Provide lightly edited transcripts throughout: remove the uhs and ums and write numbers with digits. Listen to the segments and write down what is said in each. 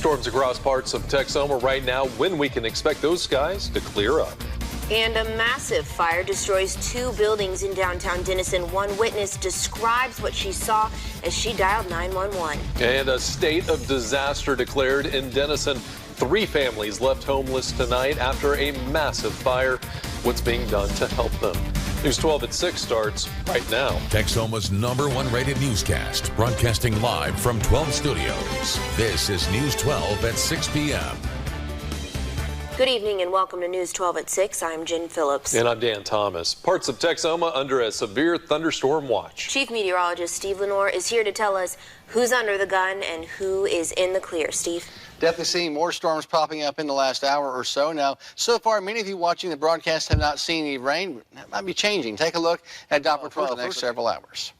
Storms across parts of Texoma right now, when we can expect those skies to clear up. And a massive fire destroys 2 buildings in downtown Denison. One witness describes what she saw as she dialed 911. And a state of disaster declared in Denison. 3 families left homeless tonight after a massive fire. What's being done to help them? News 12 at 6 starts right now. Texoma's #1 rated newscast, broadcasting live from 12 studios. This is News 12 at 6 p.m. Good evening and welcome to News 12 at 6. I'm Jen Phillips. And I'm Dan Thomas. Parts of Texoma under a severe thunderstorm watch. Chief Meteorologist Steve Lenore is here to tell us who's under the gun and who is in the clear. Steve? Definitely seeing more storms popping up in the last hour or so. Now, so far, many of you watching the broadcast have not seen any rain. That might be changing. Take a look at Doppler 12 for the next several hours.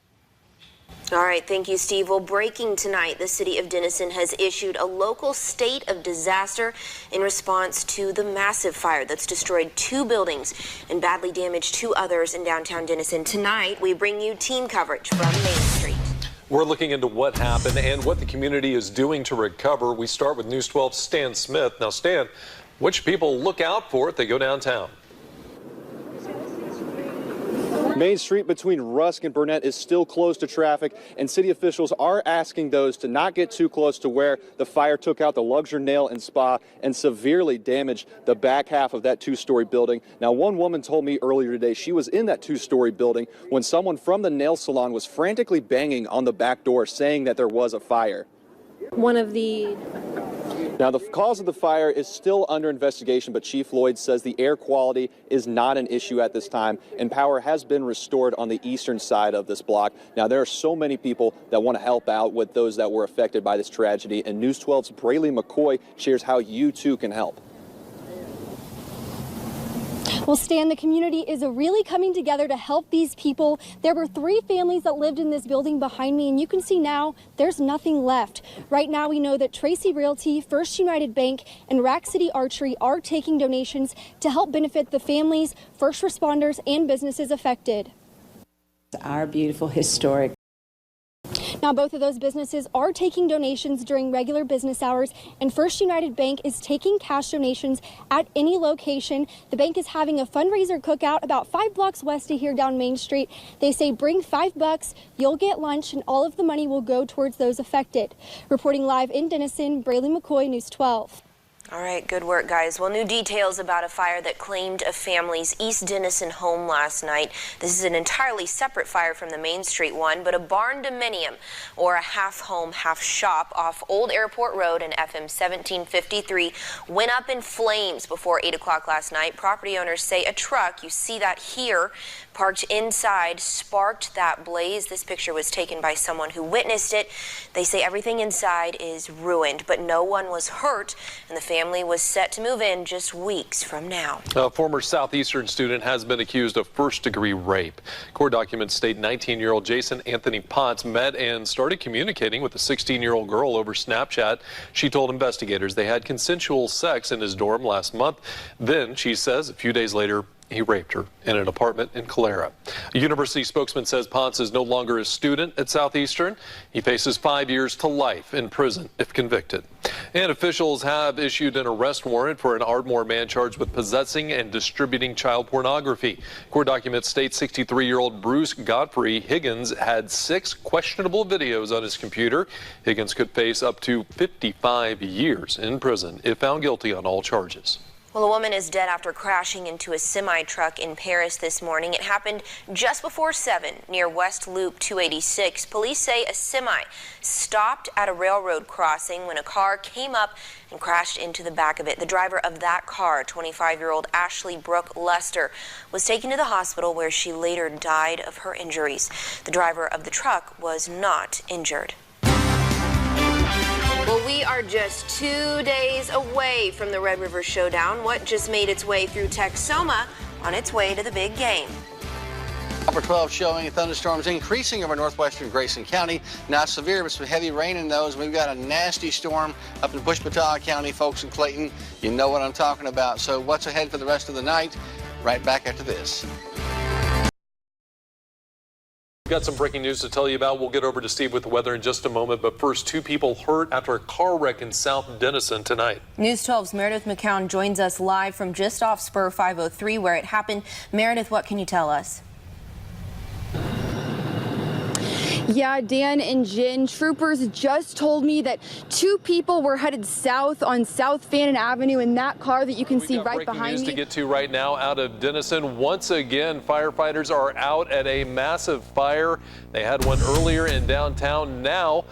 All right, thank you, Steve. Well, breaking tonight, the city of Denison has issued a local state of disaster in response to the massive fire that's destroyed 2 buildings and badly damaged 2 others in downtown Denison. Tonight, we bring you team coverage from Main Street. We're looking into what happened and what the community is doing to recover. We start with News 12's Stan Smith. Now, Stan, which people look out for if they go downtown? Main Street between Rusk and Burnett is still closed to traffic, and city officials are asking those to not get too close to where the fire took out the Luxor Nail and Spa and severely damaged the back half of that 2-story building. Now, one woman told me earlier today she was in that 2-story building when someone from the nail salon was frantically banging on the back door saying that there was a fire. Now, the cause of the fire is still under investigation, but Chief Lloyd says the air quality is not an issue at this time, and power has been restored on the eastern side of this block. Now, there are so many people that want to help out with those that were affected by this tragedy, and News 12's Braley McCoy shares how you too can help. Well, Stan, the community is really coming together to help these people. There were 3 families that lived in this building behind me, and you can see now there's nothing left. Right now, we know that Tracy Realty, First United Bank, and Rack City Archery are taking donations to help benefit the families, first responders, and businesses affected. Our beautiful historic. Now, both of those businesses are taking donations during regular business hours, and First United Bank is taking cash donations at any location. The bank is having a fundraiser cookout about 5 blocks west of here down Main Street. They say bring $5, you'll get lunch, and all of the money will go towards those affected. Reporting live in Denison, Braley McCoy, News 12. All right, good work, guys. Well, new details about a fire that claimed a family's East Denison home last night. This is an entirely separate fire from the Main Street one, but a barn dominium, or a half-home, half-shop off Old Airport Road and FM 1753 went up in flames before 8 o'clock last night. Property owners say a truck, you see that here, parked inside, sparked that blaze. This picture was taken by someone who witnessed it. They say everything inside is ruined, but no one was hurt, and the family was set to move in just weeks from now. A former Southeastern student has been accused of first-degree rape. Court documents state 19-year-old Jason Anthony Potts met and started communicating with a 16-year-old girl over Snapchat. She told investigators they had consensual sex in his dorm last month. Then, she says, a few days later, he raped her in an apartment in Calera. A university spokesman says Potts is no longer a student at Southeastern. He faces 5 years to life in prison if convicted. And officials have issued an arrest warrant for an Ardmore man charged with possessing and distributing child pornography. Court documents state 63-year-old Bruce Godfrey Higgins had 6 questionable videos on his computer. Higgins could face up to 55 years in prison if found guilty on all charges. Well, a woman is dead after crashing into a semi-truck in Paris this morning. It happened just before 7 near West Loop 286. Police say a semi stopped at a railroad crossing when a car came up and crashed into the back of it. The driver of that car, 25-year-old Ashley Brooke Lester, was taken to the hospital where she later died of her injuries. The driver of the truck was not injured. Well, we are just 2 days away from the Red River Showdown. What just made its way through Texoma on its way to the big game? Upper 12 showing thunderstorms increasing over northwestern Grayson County. Not severe, but some heavy rain in those. We've got a nasty storm up in Pushpataw County, folks in Clayton. You know what I'm talking about. So what's ahead for the rest of the night? Right back after this. got some breaking news to tell you about. We'll get over to Steve with the weather in just a moment. But first, 2 people hurt after a car wreck in South Denison tonight. News 12's Meredith McCown joins us live from just off Spur 503 where it happened. Meredith, what can you tell us? Yeah, Dan and Jen, troopers just told me that 2 people were headed south on South Fannin Avenue in that car that you can see right behind me. Breaking news to get to right now out of Denison. Once again, firefighters are out at a massive fire. They had one earlier in downtown. Now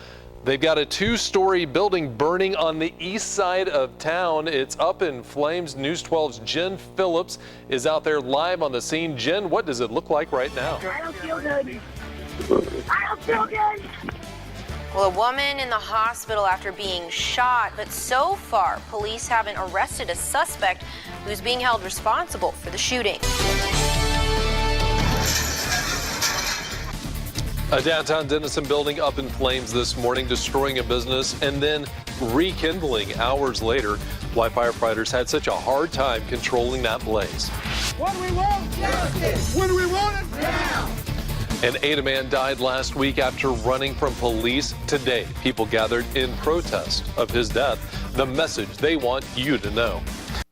they've got a 2-story building burning on the east side of town. It's up in flames. News 12's Jen Phillips is out there live on the scene. Jen, what does it look like right now? I don't feel good. I don't feel good. Well, a woman in the hospital after being shot, but so far, police haven't arrested a suspect who's being held responsible for the shooting. A downtown Denison building up in flames this morning, destroying a business and then rekindling hours later. Why firefighters had such a hard time controlling that blaze. What do we want? Justice. When do we want it? Now. An Ada man died last week after running from police. Today, people gathered in protest of his death. The message they want you to know.